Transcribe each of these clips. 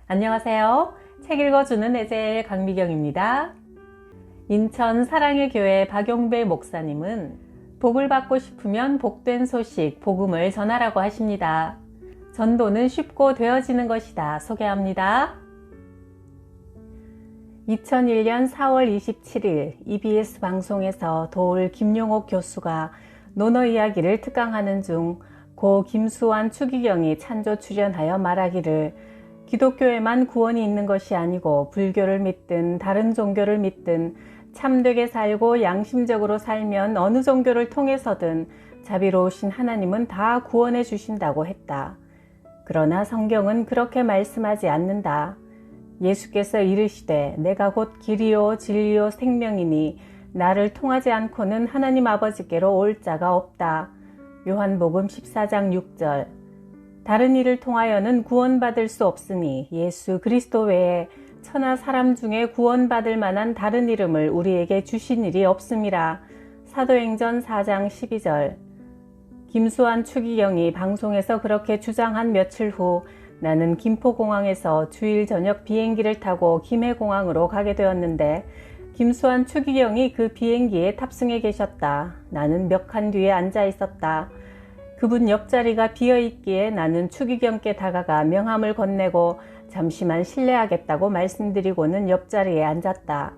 안녕하세요. 책 읽어주는 에젤 강미경입니다. 인천 사랑의 교회 박용배 목사님은 복을 받고 싶으면 복된 소식, 복음을 전하라고 하십니다. 전도는 쉽고 되어지는 것이다. 소개합니다. 2001년 4월 27일 EBS 방송에서 도울 김용옥 교수가 논어 이야기를 특강하는 중 고 김수환 추기경이 찬조 출연하여 말하기를 기독교에만 구원이 있는 것이 아니고 불교를 믿든 다른 종교를 믿든 참되게 살고 양심적으로 살면 어느 종교를 통해서든 자비로우신 하나님은 다 구원해 주신다고 했다. 그러나 성경은 그렇게 말씀하지 않는다. 예수께서 이르시되 내가 곧 길이요 진리요 생명이니 나를 통하지 않고는 하나님 아버지께로 올 자가 없다. 요한복음 14장 6절. 다른 이를 통하여는 구원받을 수 없으니 예수 그리스도 외에 천하 사람 중에 구원받을 만한 다른 이름을 우리에게 주신 일이 없음이라. 사도행전 4장 12절. 김수환 추기경이 방송에서 그렇게 주장한 며칠 후 나는 김포공항에서 주일 저녁 비행기를 타고 김해공항으로 가게 되었는데 김수환 추기경이 그 비행기에 탑승해 계셨다. 나는 몇 칸 뒤에 앉아 있었다. 그분 옆자리가 비어있기에 나는 추기경께 다가가 명함을 건네고 잠시만 실례하겠다고 말씀드리고는 옆자리에 앉았다.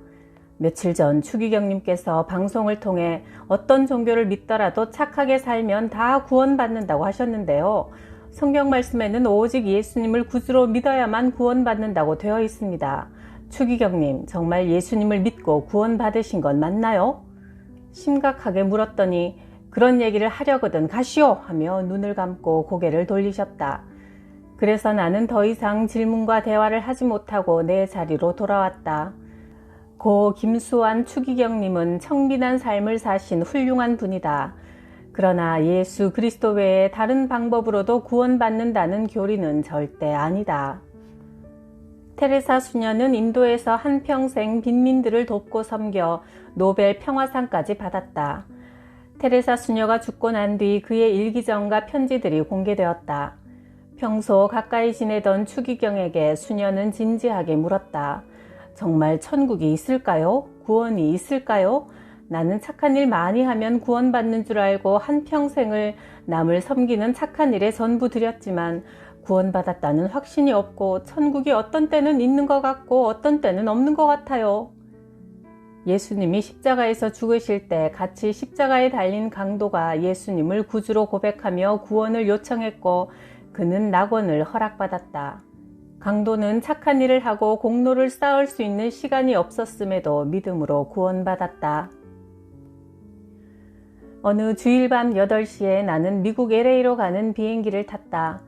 며칠 전 추기경님께서 방송을 통해 어떤 종교를 믿더라도 착하게 살면 다 구원받는다고 하셨는데요. 성경 말씀에는 오직 예수님을 구주로 믿어야만 구원받는다고 되어 있습니다. 추기경님, 정말 예수님을 믿고 구원받으신 건 맞나요? 심각하게 물었더니 그런 얘기를 하려거든 가시오 하며 눈을 감고 고개를 돌리셨다. 그래서 나는 더 이상 질문과 대화를 하지 못하고 내 자리로 돌아왔다. 고 김수환 추기경님은 청빈한 삶을 사신 훌륭한 분이다. 그러나 예수 그리스도 외에 다른 방법으로도 구원받는다는 교리는 절대 아니다. 테레사 수녀는 인도에서 한평생 빈민들을 돕고 섬겨 노벨 평화상까지 받았다. 테레사 수녀가 죽고 난 뒤 그의 일기전과 편지들이 공개되었다. 평소 가까이 지내던 추기경에게 수녀는 진지하게 물었다. 정말 천국이 있을까요? 구원이 있을까요? 나는 착한 일 많이 하면 구원받는 줄 알고 한평생을 남을 섬기는 착한 일에 전부 들였지만 구원받았다는 확신이 없고 천국이 어떤 때는 있는 것 같고 어떤 때는 없는 것 같아요. 예수님이 십자가에서 죽으실 때 같이 십자가에 달린 강도가 예수님을 구주로 고백하며 구원을 요청했고 그는 낙원을 허락받았다. 강도는 착한 일을 하고 공로를 쌓을 수 있는 시간이 없었음에도 믿음으로 구원받았다. 어느 주일 밤 8시에 나는 미국 LA로 가는 비행기를 탔다.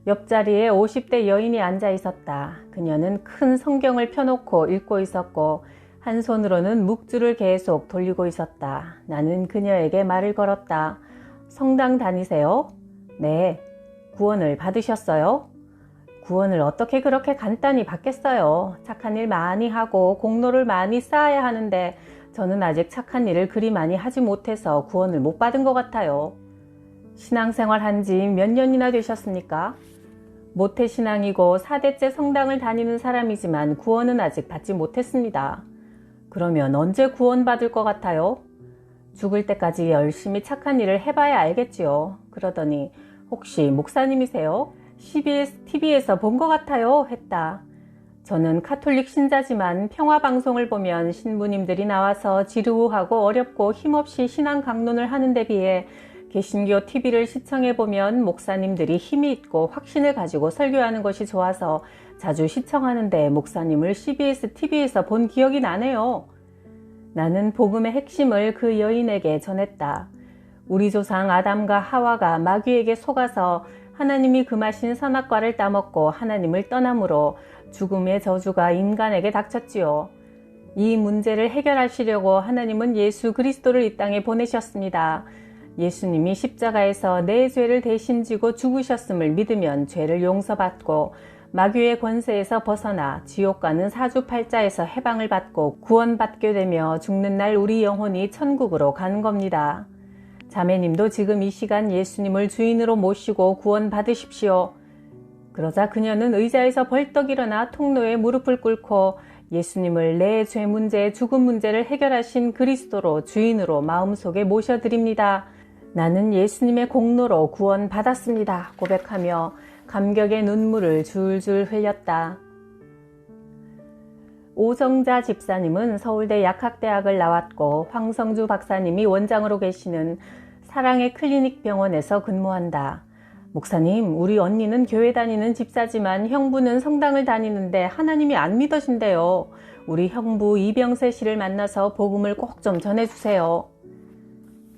옆자리에 50대 여인이 앉아 있었다. 그녀는 큰 성경을 펴놓고 읽고 있었고 한 손으로는 묵주를 계속 돌리고 있었다. 나는 그녀에게 말을 걸었다. 성당 다니세요? 네. 구원을 받으셨어요? 구원을 어떻게 그렇게 간단히 받겠어요? 착한 일 많이 하고 공로를 많이 쌓아야 하는데 저는 아직 착한 일을 그리 많이 하지 못해서 구원을 못 받은 것 같아요. 신앙생활 한 지 몇 년이나 되셨습니까? 모태신앙이고 4대째 성당을 다니는 사람이지만 구원은 아직 받지 못했습니다. 그러면 언제 구원받을 것 같아요? 죽을 때까지 열심히 착한 일을 해봐야 알겠지요. 그러더니 혹시 목사님이세요? CBS TV에서 본 것 같아요 했다. 저는 카톨릭 신자지만 평화방송을 보면 신부님들이 나와서 지루하고 어렵고 힘없이 신앙 강론을 하는 데 비해 개신교 TV를 시청해보면 목사님들이 힘이 있고 확신을 가지고 설교하는 것이 좋아서 자주 시청하는데 목사님을 CBS TV에서 본 기억이 나네요. 나는 복음의 핵심을 그 여인에게 전했다. 우리 조상 아담과 하와가 마귀에게 속아서 하나님이 금하신 선악과를 따먹고 하나님을 떠남으로 죽음의 저주가 인간에게 닥쳤지요. 이 문제를 해결하시려고 하나님은 예수 그리스도를 이 땅에 보내셨습니다. 예수님이 십자가에서 내 죄를 대신 지고 죽으셨음을 믿으면 죄를 용서받고 마귀의 권세에서 벗어나 지옥 가는 사주팔자에서 해방을 받고 구원받게 되며 죽는 날 우리 영혼이 천국으로 가는 겁니다. 자매님도 지금 이 시간 예수님을 주인으로 모시고 구원 받으십시오. 그러자 그녀는 의자에서 벌떡 일어나 통로에 무릎을 꿇고 예수님을 내 죄 문제, 죽음 문제를 해결하신 그리스도로 주인으로 마음속에 모셔드립니다. 나는 예수님의 공로로 구원받았습니다. 고백하며 감격의 눈물을 줄줄 흘렸다. 오정자 집사님은 서울대 약학대학을 나왔고 황성주 박사님이 원장으로 계시는 사랑의 클리닉 병원에서 근무한다. 목사님, 우리 언니는 교회 다니는 집사지만 형부는 성당을 다니는데 하나님이 안 믿어진대요. 우리 형부 이병세 씨를 만나서 복음을 꼭 좀 전해주세요.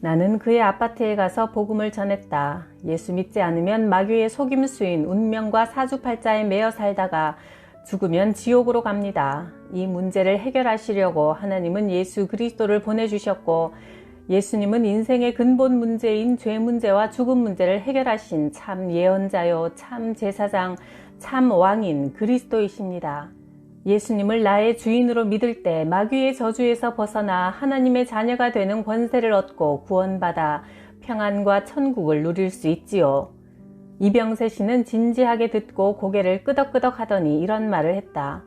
나는 그의 아파트에 가서 복음을 전했다. 예수 믿지 않으면 마귀의 속임수인 운명과 사주팔자에 매여 살다가 죽으면 지옥으로 갑니다. 이 문제를 해결하시려고 하나님은 예수 그리스도를 보내주셨고 예수님은 인생의 근본 문제인 죄 문제와 죽음 문제를 해결하신 참 예언자요, 참 제사장, 참 왕인 그리스도이십니다. 예수님을 나의 주인으로 믿을 때 마귀의 저주에서 벗어나 하나님의 자녀가 되는 권세를 얻고 구원받아 평안과 천국을 누릴 수 있지요. 이병세 씨는 진지하게 듣고 고개를 끄덕끄덕 하더니 이런 말을 했다.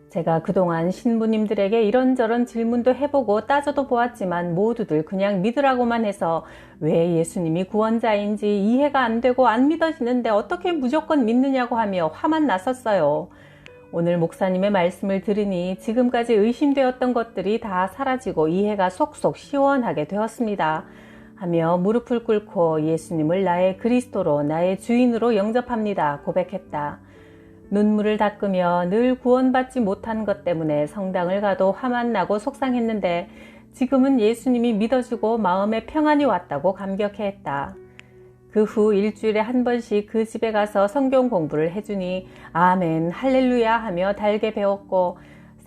제가 그동안 신부님들에게 이런저런 질문도 해보고 따져도 보았지만 모두들 그냥 믿으라고만 해서 왜 예수님이 구원자인지 이해가 안 되고 안 믿어지는데 어떻게 무조건 믿느냐고 하며 화만 났었어요. 오늘 목사님의 말씀을 들으니 지금까지 의심되었던 것들이 다 사라지고 이해가 속속 시원하게 되었습니다. 하며 무릎을 꿇고 예수님을 나의 그리스도로 나의 주인으로 영접합니다. 고백했다. 눈물을 닦으며 늘 구원받지 못한 것 때문에 성당을 가도 화만 나고 속상했는데 지금은 예수님이 믿어주고 마음에 평안이 왔다고 감격해했다. 그 후 일주일에 한 번씩 그 집에 가서 성경 공부를 해주니 아멘 할렐루야 하며 달게 배웠고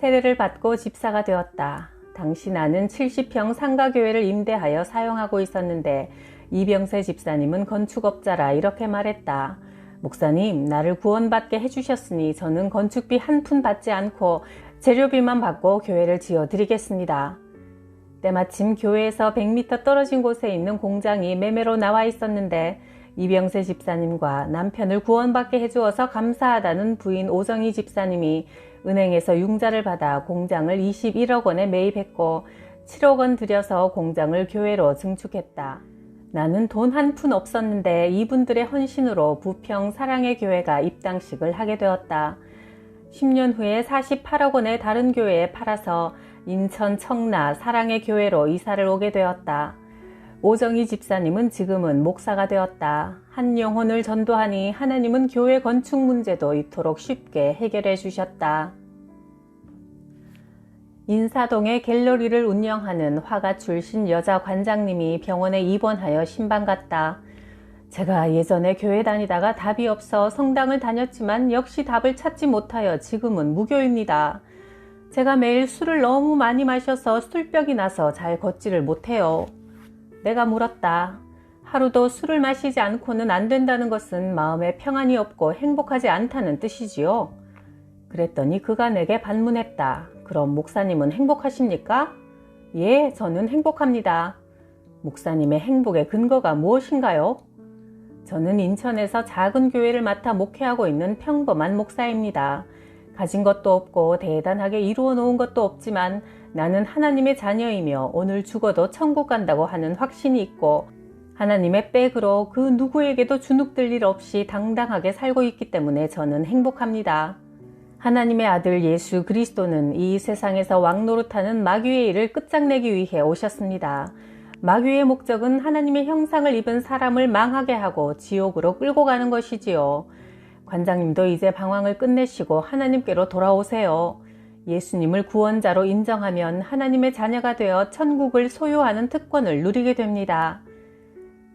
세례를 받고 집사가 되었다. 당시 나는 70평 상가교회를 임대하여 사용하고 있었는데 이병세 집사님은 건축업자라 이렇게 말했다. 목사님, 나를 구원받게 해주셨으니 저는 건축비 한 푼 받지 않고 재료비만 받고 교회를 지어드리겠습니다. 때마침 교회에서 100m 떨어진 곳에 있는 공장이 매매로 나와 있었는데 이병세 집사님과 남편을 구원받게 해주어서 감사하다는 부인 오정희 집사님이 은행에서 융자를 받아 공장을 21억 원에 매입했고 7억 원 들여서 공장을 교회로 증축했다. 나는 돈 한 푼 없었는데 이분들의 헌신으로 부평 사랑의 교회가 입당식을 하게 되었다. 10년 후에 48억 원에 다른 교회에 팔아서 인천 청라 사랑의 교회로 이사를 오게 되었다. 오정희 집사님은 지금은 목사가 되었다. 한 영혼을 전도하니 하나님은 교회 건축 문제도 이토록 쉽게 해결해 주셨다. 인사동에 갤러리를 운영하는 화가 출신 여자 관장님이 병원에 입원하여 신방 갔다. 제가 예전에 교회 다니다가 답이 없어 성당을 다녔지만 역시 답을 찾지 못하여 지금은 무교입니다. 제가 매일 술을 너무 많이 마셔서 술병이 나서 잘 걷지를 못해요. 내가 물었다. 하루도 술을 마시지 않고는 안 된다는 것은 마음에 평안이 없고 행복하지 않다는 뜻이지요. 그랬더니 그가 내게 반문했다. 그럼 목사님은 행복하십니까? 예, 저는 행복합니다. 목사님의 행복의 근거가 무엇인가요? 저는 인천에서 작은 교회를 맡아 목회하고 있는 평범한 목사입니다. 가진 것도 없고 대단하게 이루어 놓은 것도 없지만 나는 하나님의 자녀이며 오늘 죽어도 천국 간다고 하는 확신이 있고 하나님의 백으로 그 누구에게도 주눅들 일 없이 당당하게 살고 있기 때문에 저는 행복합니다. 하나님의 아들 예수 그리스도는 이 세상에서 왕노릇하는 마귀의 일을 끝장내기 위해 오셨습니다. 마귀의 목적은 하나님의 형상을 입은 사람을 망하게 하고 지옥으로 끌고 가는 것이지요. 관장님도 이제 방황을 끝내시고 하나님께로 돌아오세요. 예수님을 구원자로 인정하면 하나님의 자녀가 되어 천국을 소유하는 특권을 누리게 됩니다.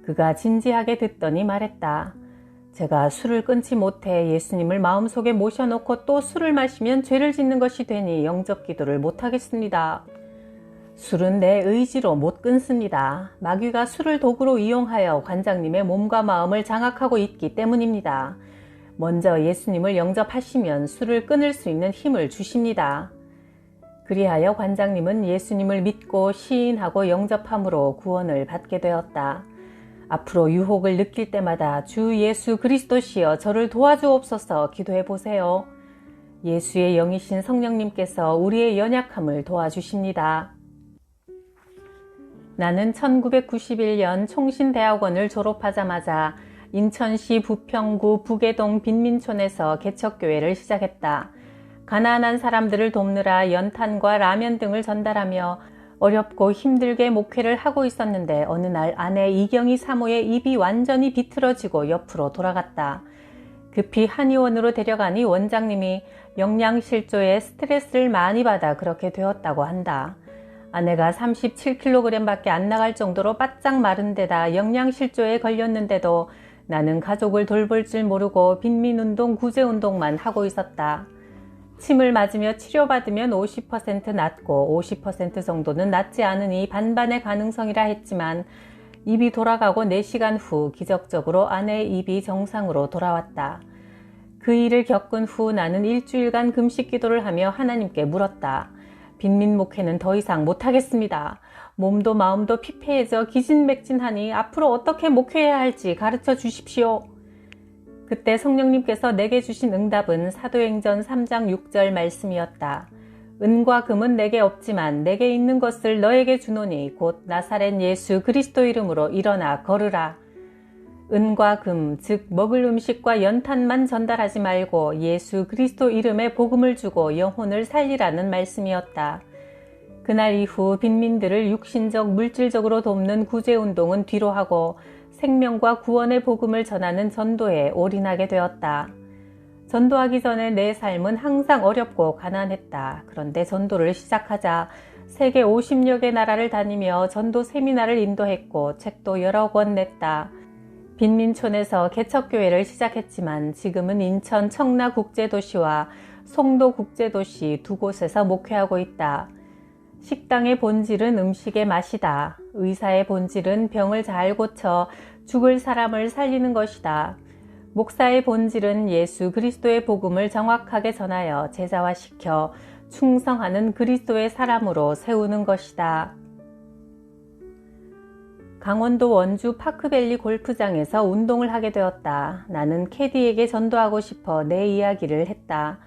그가 진지하게 듣더니 말했다. 제가 술을 끊지 못해 예수님을 마음속에 모셔놓고 또 술을 마시면 죄를 짓는 것이 되니 영접 기도를 못하겠습니다. 술은 내 의지로 못 끊습니다. 마귀가 술을 도구로 이용하여 관장님의 몸과 마음을 장악하고 있기 때문입니다. 먼저 예수님을 영접하시면 술을 끊을 수 있는 힘을 주십니다. 그리하여 관장님은 예수님을 믿고 시인하고 영접함으로 구원을 받게 되었다. 앞으로 유혹을 느낄 때마다 주 예수 그리스도시여 저를 도와주옵소서 기도해 보세요. 예수의 영이신 성령님께서 우리의 연약함을 도와주십니다. 나는 1991년 총신대학원을 졸업하자마자 인천시 부평구 북계동 빈민촌에서 개척교회를 시작했다. 가난한 사람들을 돕느라 연탄과 라면 등을 전달하며 어렵고 힘들게 목회를 하고 있었는데 어느 날 아내 이경희 사모의 입이 완전히 비틀어지고 옆으로 돌아갔다. 급히 한의원으로 데려가니 원장님이 영양실조에 스트레스를 많이 받아 그렇게 되었다고 한다. 아내가 37kg 밖에 안 나갈 정도로 바짝 마른 데다 영양실조에 걸렸는데도 나는 가족을 돌볼 줄 모르고 빈민운동, 구제운동만 하고 있었다. 침을 맞으며 치료받으면 50% 낫고 50% 정도는 낫지 않으니 반반의 가능성이라 했지만 입이 돌아가고 4시간 후 기적적으로 아내의 입이 정상으로 돌아왔다. 그 일을 겪은 후 나는 일주일간 금식 기도를 하며 하나님께 물었다. 빈민 목회는 더 이상 못하겠습니다. 몸도 마음도 피폐해져 기진맥진하니 앞으로 어떻게 목회해야 할지 가르쳐 주십시오. 그때 성령님께서 내게 주신 응답은 사도행전 3장 6절 말씀이었다. 은과 금은 내게 없지만 내게 있는 것을 너에게 주노니 곧 나사렛 예수 그리스도 이름으로 일어나 걸으라. 은과 금, 즉 먹을 음식과 연탄만 전달하지 말고 예수 그리스도 이름에 복음을 주고 영혼을 살리라는 말씀이었다. 그날 이후 빈민들을 육신적, 물질적으로 돕는 구제운동은 뒤로 하고 생명과 구원의 복음을 전하는 전도에 올인하게 되었다. 전도하기 전에 내 삶은 항상 어렵고 가난했다. 그런데 전도를 시작하자 세계 50여 개 나라를 다니며 전도 세미나를 인도했고 책도 여러 권 냈다. 빈민촌에서 개척교회를 시작했지만 지금은 인천 청라국제도시와 송도국제도시 두 곳에서 목회하고 있다. 식당의 본질은 음식의 맛이다. 의사의 본질은 병을 잘 고쳐 죽을 사람을 살리는 것이다. 목사의 본질은 예수 그리스도의 복음을 정확하게 전하여 제자화시켜 충성하는 그리스도의 사람으로 세우는 것이다. 강원도 원주 파크밸리 골프장에서 운동을 하게 되었다. 나는 캐디에게 전도하고 싶어 내 이야기를 했다.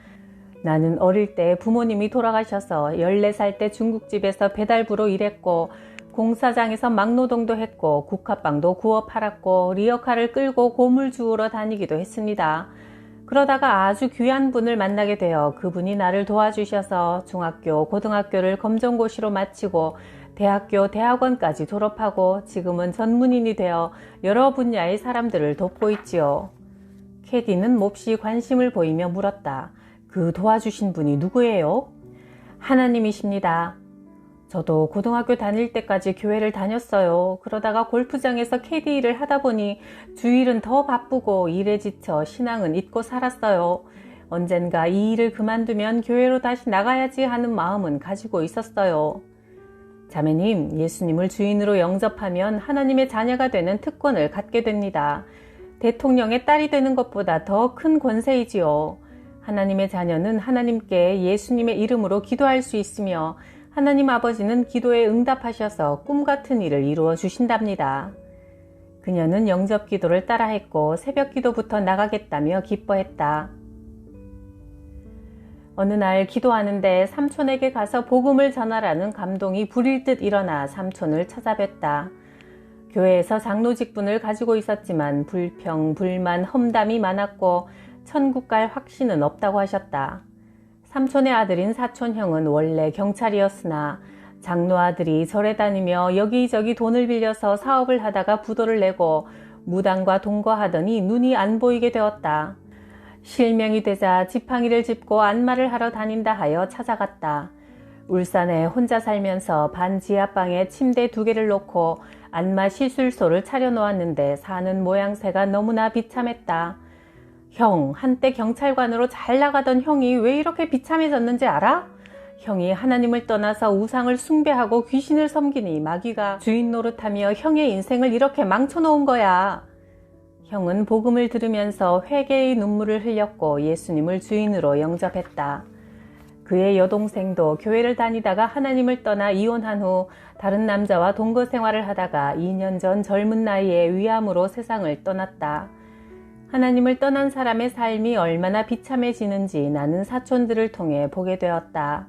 나는 어릴 때 부모님이 돌아가셔서 14살 때 중국집에서 배달부로 일했고 공사장에서 막노동도 했고 국화빵도 구워 팔았고 리어카를 끌고 고물 주우러 다니기도 했습니다. 그러다가 아주 귀한 분을 만나게 되어 그분이 나를 도와주셔서 중학교, 고등학교를 검정고시로 마치고 대학교, 대학원까지 졸업하고 지금은 전문인이 되어 여러 분야의 사람들을 돕고 있지요. 캐디는 몹시 관심을 보이며 물었다. 그 도와주신 분이 누구예요? 하나님이십니다. 저도 고등학교 다닐 때까지 교회를 다녔어요. 그러다가 골프장에서 캐디 일을 하다 보니 주일은 더 바쁘고 일에 지쳐 신앙은 잊고 살았어요. 언젠가 이 일을 그만두면 교회로 다시 나가야지 하는 마음은 가지고 있었어요. 자매님, 예수님을 주인으로 영접하면 하나님의 자녀가 되는 특권을 갖게 됩니다. 대통령의 딸이 되는 것보다 더 큰 권세이지요. 하나님의 자녀는 하나님께 예수님의 이름으로 기도할 수 있으며 하나님 아버지는 기도에 응답하셔서 꿈같은 일을 이루어 주신답니다. 그녀는 영접 기도를 따라했고 새벽 기도부터 나가겠다며 기뻐했다. 어느 날 기도하는데 삼촌에게 가서 복음을 전하라는 감동이 불일 듯 일어나 삼촌을 찾아뵀다. 교회에서 장로 직분을 가지고 있었지만 불평, 불만, 험담이 많았고 천국 갈 확신은 없다고 하셨다. 삼촌의 아들인 사촌형은 원래 경찰이었으나 장로 아들이 절에 다니며 여기저기 돈을 빌려서 사업을 하다가 부도를 내고 무당과 동거하더니 눈이 안 보이게 되었다. 실명이 되자 지팡이를 짚고 안마를 하러 다닌다 하여 찾아갔다. 울산에 혼자 살면서 반 지하방에 침대 2개를 놓고 안마 시술소를 차려놓았는데 사는 모양새가 너무나 비참했다. 형, 한때 경찰관으로 잘 나가던 형이 왜 이렇게 비참해졌는지 알아? 형이 하나님을 떠나서 우상을 숭배하고 귀신을 섬기니 마귀가 주인 노릇하며 형의 인생을 이렇게 망쳐놓은 거야. 형은 복음을 들으면서 회개의 눈물을 흘렸고 예수님을 주인으로 영접했다. 그의 여동생도 교회를 다니다가 하나님을 떠나 이혼한 후 다른 남자와 동거 생활을 하다가 2년 전 젊은 나이에 위암으로 세상을 떠났다. 하나님을 떠난 사람의 삶이 얼마나 비참해지는지 나는 사촌들을 통해 보게 되었다.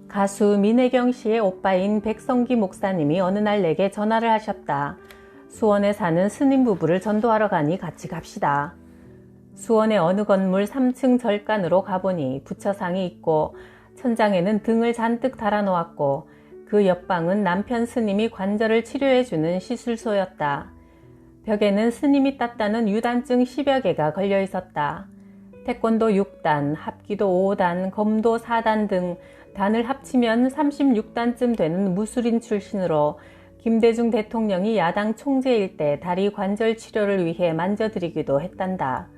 가수 민혜경 씨의 오빠인 백성기 목사님이 어느 날 내게 전화를 하셨다. 수원에 사는 스님 부부를 전도하러 가니 같이 갑시다. 수원의 어느 건물 3층 절간으로 가보니 부처상이 있고 천장에는 등을 잔뜩 달아놓았고 그 옆방은 남편 스님이 관절을 치료해주는 시술소였다. 벽에는 스님이 땄다는 유단증 10여 개가 걸려 있었다. 태권도 6단, 합기도 5단, 검도 4단 등 단을 합치면 36단쯤 되는 무술인 출신으로 김대중 대통령이 야당 총재일 때 다리 관절 치료를 위해 만져드리기도 했단다.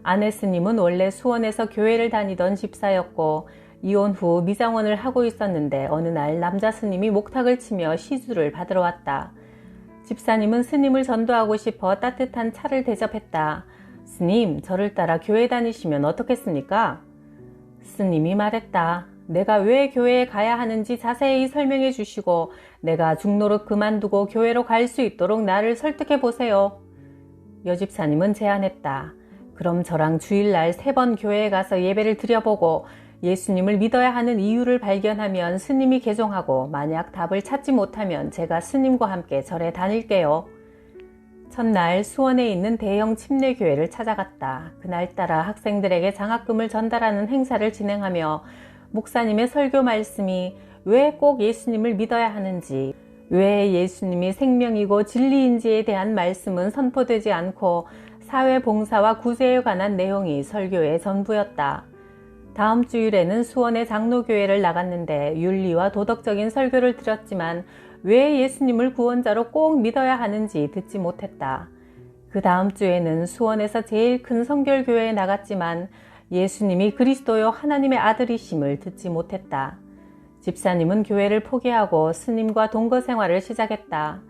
아내 스님은 원래 수원에서 교회를 다니던 집사였고 이혼 후 미장원을 하고 있었는데 어느 날 남자 스님이 목탁을 치며 시주를 받으러 왔다. 집사님은 스님을 전도하고 싶어 따뜻한 차를 대접했다. 스님, 저를 따라 교회 다니시면 어떻겠습니까? 스님이 말했다. 내가 왜 교회에 가야 하는지 자세히 설명해 주시고 내가 중노릇 그만두고 교회로 갈 수 있도록 나를 설득해 보세요. 여집사님은 제안했다. 그럼 저랑 주일날 3번 교회에 가서 예배를 드려보고 예수님을 믿어야 하는 이유를 발견하면 스님이 개종하고 만약 답을 찾지 못하면 제가 스님과 함께 절에 다닐게요. 첫날 수원에 있는 대형 침례교회를 찾아갔다. 그날따라 학생들에게 장학금을 전달하는 행사를 진행하며 목사님의 설교 말씀이 왜 꼭 예수님을 믿어야 하는지, 왜 예수님이 생명이고 진리인지에 대한 말씀은 선포되지 않고 사회봉사와 구제에 관한 내용이 설교의 전부였다. 다음 주일에는 수원의 장로교회를 나갔는데 윤리와 도덕적인 설교를 들었지만 왜 예수님을 구원자로 꼭 믿어야 하는지 듣지 못했다. 그 다음 주에는 수원에서 제일 큰 성결교회에 나갔지만 예수님이 그리스도요 하나님의 아들이심을 듣지 못했다. 집사님은 교회를 포기하고 스님과 동거 생활을 시작했다.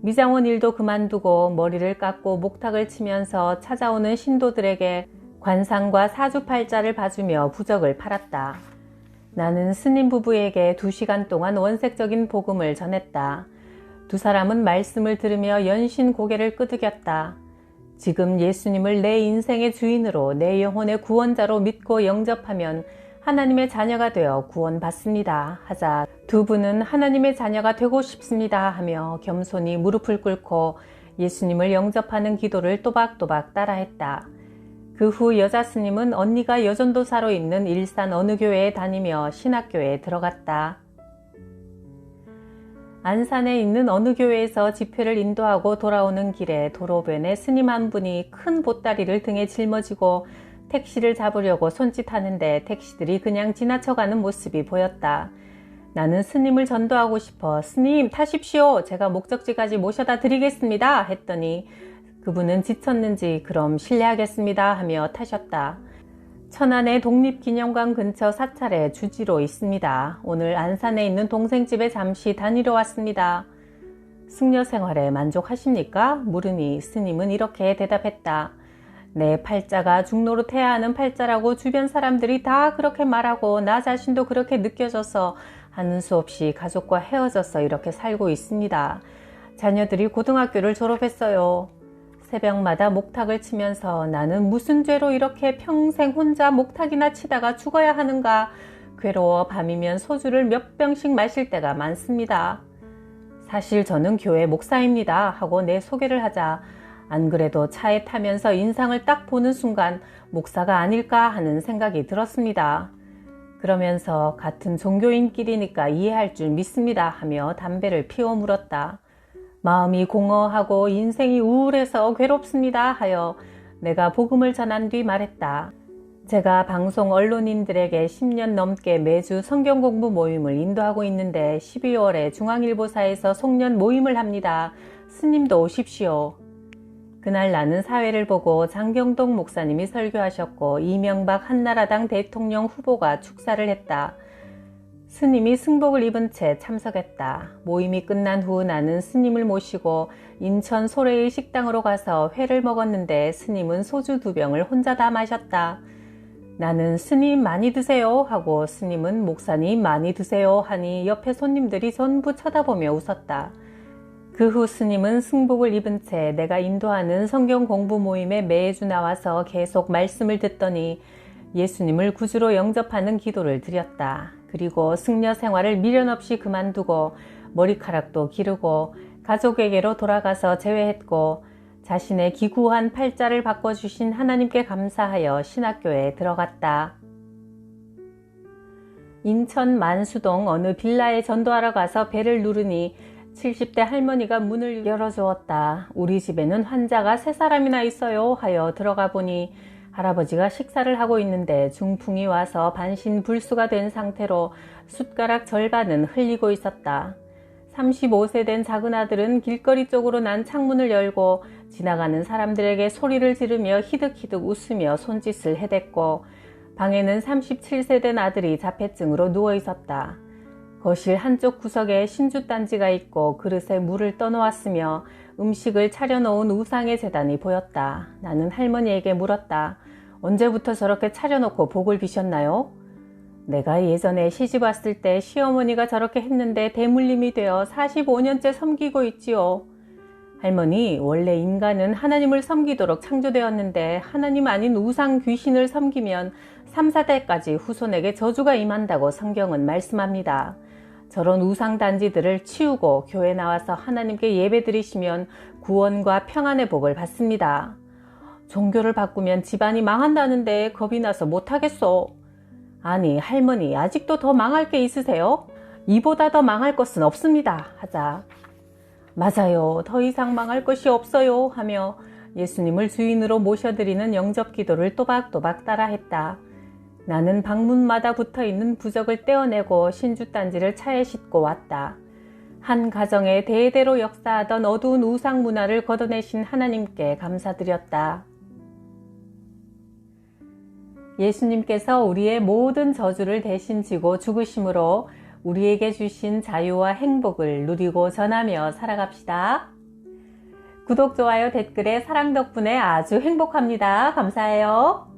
미장원 일도 그만두고 머리를 깎고 목탁을 치면서 찾아오는 신도들에게 관상과 사주팔자를 봐주며 부적을 팔았다. 나는 스님 부부에게 2시간 동안 원색적인 복음을 전했다. 두 사람은 말씀을 들으며 연신 고개를 끄덕였다. 지금 예수님을 내 인생의 주인으로 내 영혼의 구원자로 믿고 영접하면 하나님의 자녀가 되어 구원받습니다 하자 두 분은 하나님의 자녀가 되고 싶습니다 하며 겸손히 무릎을 꿇고 예수님을 영접하는 기도를 또박또박 따라했다. 그 후 여자 스님은 언니가 여전도사로 있는 일산 어느 교회에 다니며 신학교에 들어갔다. 안산에 있는 어느 교회에서 집회를 인도하고 돌아오는 길에 도로변에 스님 한 분이 큰 보따리를 등에 짊어지고 택시를 잡으려고 손짓하는데 택시들이 그냥 지나쳐가는 모습이 보였다. 나는 스님을 전도하고 싶어 스님 타십시오. 제가 목적지까지 모셔다 드리겠습니다 했더니 그분은 지쳤는지 그럼 실례하겠습니다 하며 타셨다. 천안의 독립기념관 근처 사찰에 주지로 있습니다. 오늘 안산에 있는 동생 집에 잠시 다니러 왔습니다. 승려 생활에 만족하십니까? 물으니 스님은 이렇게 대답했다. 내 팔자가 중노릇해야 하는 팔자라고 주변 사람들이 다 그렇게 말하고 나 자신도 그렇게 느껴져서 하는 수 없이 가족과 헤어져서 이렇게 살고 있습니다. 자녀들이 고등학교를 졸업했어요. 새벽마다 목탁을 치면서 나는 무슨 죄로 이렇게 평생 혼자 목탁이나 치다가 죽어야 하는가 괴로워 밤이면 소주를 몇 병씩 마실 때가 많습니다. 사실 저는 교회 목사입니다 하고 내 소개를 하자 안 그래도 차에 타면서 인상을 딱 보는 순간 목사가 아닐까 하는 생각이 들었습니다. 그러면서 같은 종교인끼리니까 이해할 줄 믿습니다 하며 담배를 피워 물었다. 마음이 공허하고 인생이 우울해서 괴롭습니다 하여 내가 복음을 전한 뒤 말했다. 제가 방송 언론인들에게 10년 넘게 매주 성경 공부 모임을 인도하고 있는데 12월에 중앙일보사에서 송년 모임을 합니다. 스님도 오십시오. 그날 나는 사회를 보고 장경동 목사님이 설교하셨고 이명박 한나라당 대통령 후보가 축사를 했다. 스님이 승복을 입은 채 참석했다. 모임이 끝난 후 나는 스님을 모시고 인천 소래의 식당으로 가서 회를 먹었는데 스님은 소주 2병을 혼자 다 마셨다. 나는 스님 많이 드세요 하고 스님은 목사님 많이 드세요 하니 옆에 손님들이 전부 쳐다보며 웃었다. 그 후 스님은 승복을 입은 채 내가 인도하는 성경 공부 모임에 매주 나와서 계속 말씀을 듣더니 예수님을 구주로 영접하는 기도를 드렸다. 그리고 승려 생활을 미련 없이 그만두고 머리카락도 기르고 가족에게로 돌아가서 재회했고 자신의 기구한 팔자를 바꿔주신 하나님께 감사하여 신학교에 들어갔다. 인천 만수동 어느 빌라에 전도하러 가서 벨을 누르니 70대 할머니가 문을 열어주었다. 우리 집에는 환자가 3사람이나 있어요 하여 들어가 보니 할아버지가 식사를 하고 있는데 중풍이 와서 반신불수가 된 상태로 숟가락 절반은 흘리고 있었다. 35세 된 작은 아들은 길거리 쪽으로 난 창문을 열고 지나가는 사람들에게 소리를 지르며 히득히득 웃으며 손짓을 해댔고 방에는 37세 된 아들이 자폐증으로 누워 있었다. 거실 한쪽 구석에 신주단지가 있고 그릇에 물을 떠놓았으며 음식을 차려놓은 우상의 제단이 보였다. 나는 할머니에게 물었다. 언제부터 저렇게 차려놓고 복을 비셨나요? 내가 예전에 시집 왔을 때 시어머니가 저렇게 했는데 대물림이 되어 45년째 섬기고 있지요. 할머니, 원래 인간은 하나님을 섬기도록 창조되었는데 하나님 아닌 우상 귀신을 섬기면 3, 4대까지 후손에게 저주가 임한다고 성경은 말씀합니다. 저런 우상 단지들을 치우고 교회 나와서 하나님께 예배 드리시면 구원과 평안의 복을 받습니다. 종교를 바꾸면 집안이 망한다는데 겁이 나서 못하겠소. 아니 할머니 아직도 더 망할 게 있으세요? 이보다 더 망할 것은 없습니다 하자 맞아요 더 이상 망할 것이 없어요 하며 예수님을 주인으로 모셔드리는 영접 기도를 또박또박 따라했다. 나는 방문마다 붙어있는 부적을 떼어내고 신주단지를 차에 싣고 왔다. 한 가정에 대대로 역사하던 어두운 우상 문화를 걷어내신 하나님께 감사드렸다. 예수님께서 우리의 모든 저주를 대신 지고 죽으심으로 우리에게 주신 자유와 행복을 누리고 전하며 살아갑시다. 구독, 좋아요, 댓글에 사랑 덕분에 아주 행복합니다. 감사해요.